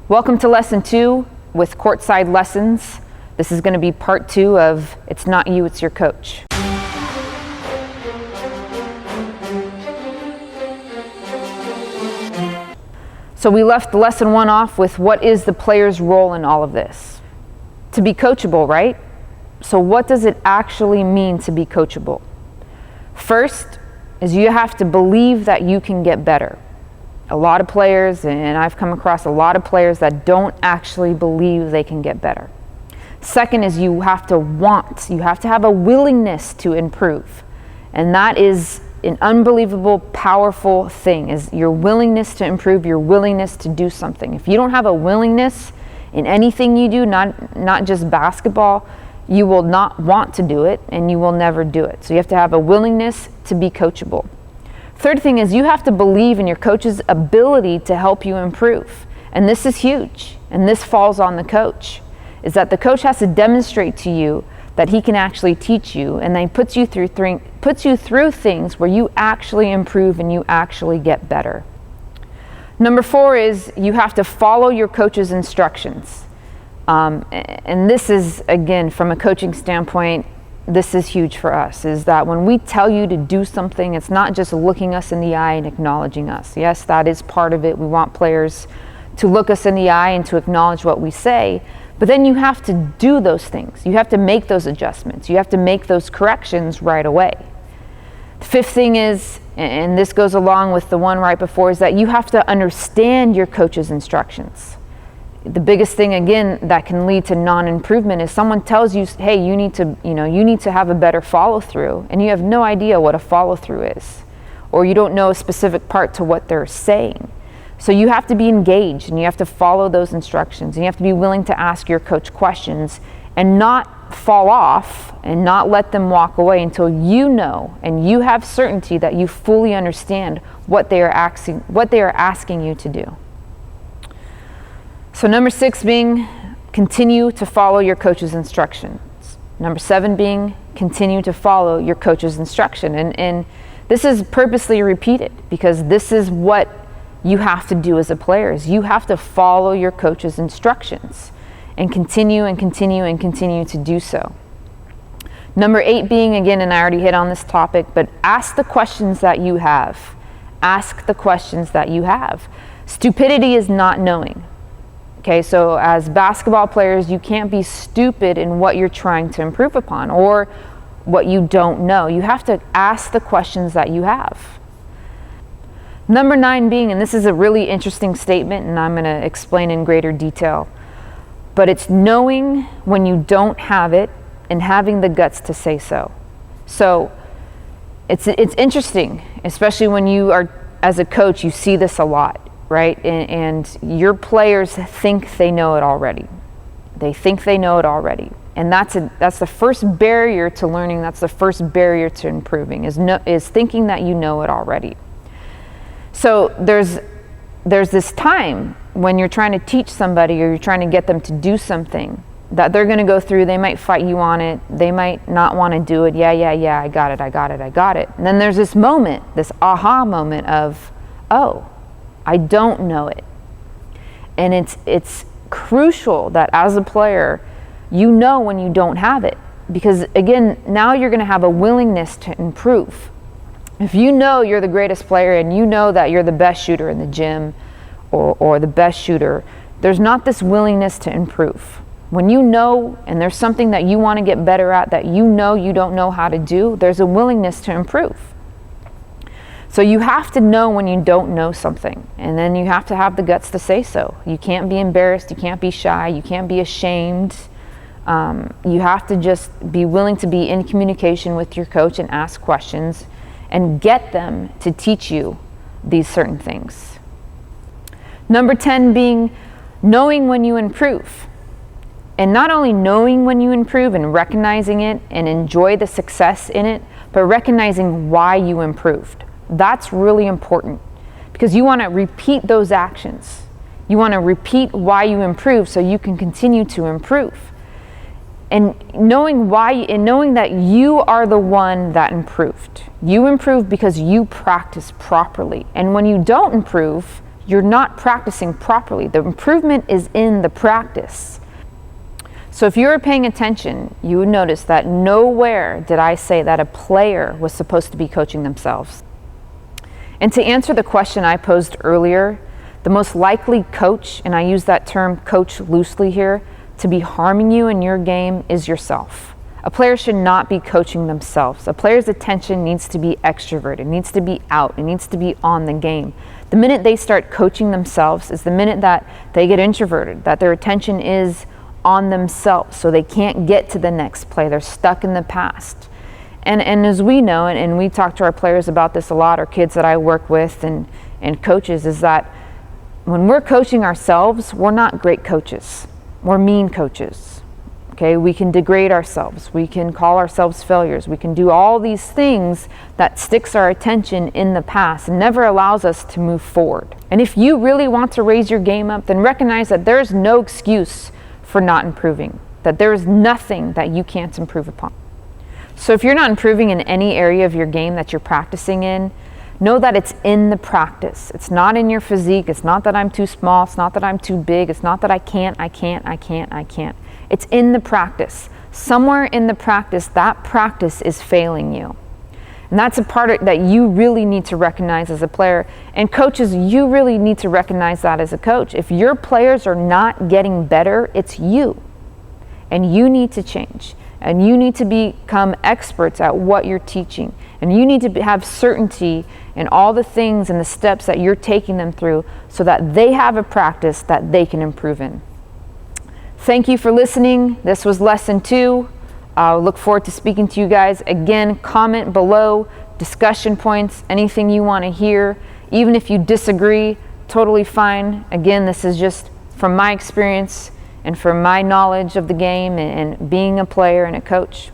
Welcome to lesson 2 with Courtside Lessons. This is going to be part 2 of It's Not You, It's Your Coach. So we left lesson 1 off with what is the player's role in all of this? To be coachable, right? So what does it actually mean to be coachable? First is you have to believe that you can get better. A lot of players, and I've come across a lot of players that don't actually believe they can get better. Second is you have to have a willingness to improve. And that is an unbelievable, powerful thing, is your willingness to improve, your willingness to do something. If you don't have a willingness in anything you do, not just basketball, you will not want to do it and you will never do it. So you have to have a willingness to be coachable. Third thing is you have to believe in your coach's ability to help you improve. And this is huge, and this falls on the coach, is that the coach has to demonstrate to you that he can actually teach you, and then puts you through things where you actually improve and you actually get better. Number 4 is you have to follow your coach's instructions. And this is, again, from a coaching standpoint, this is huge for us, is that when we tell you to do something, it's not just looking us in the eye and acknowledging us. Yes, that is part of it. We want players to look us in the eye and to acknowledge what we say, but then you have to do those things. You have to make those adjustments. You have to make those corrections right away. The 5th thing is, and this goes along with the one right before, is that you have to understand your coach's instructions. The biggest thing, again, that can lead to non-improvement is someone tells you, hey, you need to have a better follow-through, and you have no idea what a follow-through is, or you don't know a specific part to what they're saying. So you have to be engaged, and you have to follow those instructions, and you have to be willing to ask your coach questions and not fall off and not let them walk away until you know and you have certainty that you fully understand what they are asking you to do. So number 6 being continue to follow your coach's instructions. Number 7 being continue to follow your coach's instruction. And this is purposely repeated because this is what you have to do as a player, is you have to follow your coach's instructions and continue to do so. Number 8 being, again, and I already hit on this topic, but ask the questions that you have. Ask the questions that you have. Stupidity is not knowing. Okay, so as basketball players, you can't be stupid in what you're trying to improve upon or what you don't know. You have to ask the questions that you have. Number 9 being, and this is a really interesting statement, and I'm going to explain in greater detail, but it's knowing when you don't have it and having the guts to say so. So it's interesting, especially when you are, as a coach, you see this a lot. Right? And your players think they know it already. They think they know it already. And that's the first barrier to learning. That's the first barrier to improving, is thinking that you know it already. So there's this time when you're trying to teach somebody or you're trying to get them to do something that they're going to go through. They might fight you on it. They might not want to do it. Yeah, I got it. And then there's this moment, this aha moment of, oh, I don't know it. And it's crucial that as a player, you know when you don't have it. Because again, now you're going to have a willingness to improve. If you know you're the greatest player and you know that you're the best shooter in the gym or the best shooter, there's not this willingness to improve. When you know and there's something that you want to get better at that you know you don't know how to do, there's a willingness to improve. So you have to know when you don't know something, and then you have to have the guts to say so. You can't be embarrassed, you can't be shy, you can't be ashamed. You have to just be willing to be in communication with your coach and ask questions and get them to teach you these certain things. Number 10 being knowing when you improve. And not only knowing when you improve and recognizing it and enjoy the success in it, but recognizing why you improved. That's really important because you want to repeat those actions. You want to repeat why you improve so you can continue to improve. And knowing why, and knowing that you are the one that improved. You improved because you practice properly. And when you don't improve, you're not practicing properly. The improvement is in the practice. So if you were paying attention, you would notice that nowhere did I say that a player was supposed to be coaching themselves. And to answer the question I posed earlier, the most likely coach, and I use that term coach loosely here, to be harming you in your game is yourself. A player should not be coaching themselves. A player's attention needs to be extroverted, needs to be out, it needs to be on the game. The minute they start coaching themselves is the minute that they get introverted, that their attention is on themselves, so they can't get to the next play. They're stuck in the past. And as we know, and we talk to our players about this a lot, our kids that I work with and coaches, is that when we're coaching ourselves, we're not great coaches. We're mean coaches. Okay, we can degrade ourselves. We can call ourselves failures. We can do all these things that sticks our attention in the past and never allows us to move forward. And if you really want to raise your game up, then recognize that there's no excuse for not improving, that there is nothing that you can't improve upon. So if you're not improving in any area of your game that you're practicing in, know that it's in the practice. It's not in your physique. It's not that I'm too small. It's not that I'm too big. It's not that I can't. It's in the practice. Somewhere in the practice, that practice is failing you. And that's a part that you really need to recognize as a player. And coaches, you really need to recognize that as a coach. If your players are not getting better, it's you. And you need to change. And you need to become experts at what you're teaching. And you need to have certainty in all the things and the steps that you're taking them through so that they have a practice that they can improve in. Thank you for listening. This was lesson 2. I'll look forward to speaking to you guys again. Comment below, discussion points, anything you want to hear. Even if you disagree, totally fine. Again, this is just from my experience and from my knowledge of the game and being a player and a coach.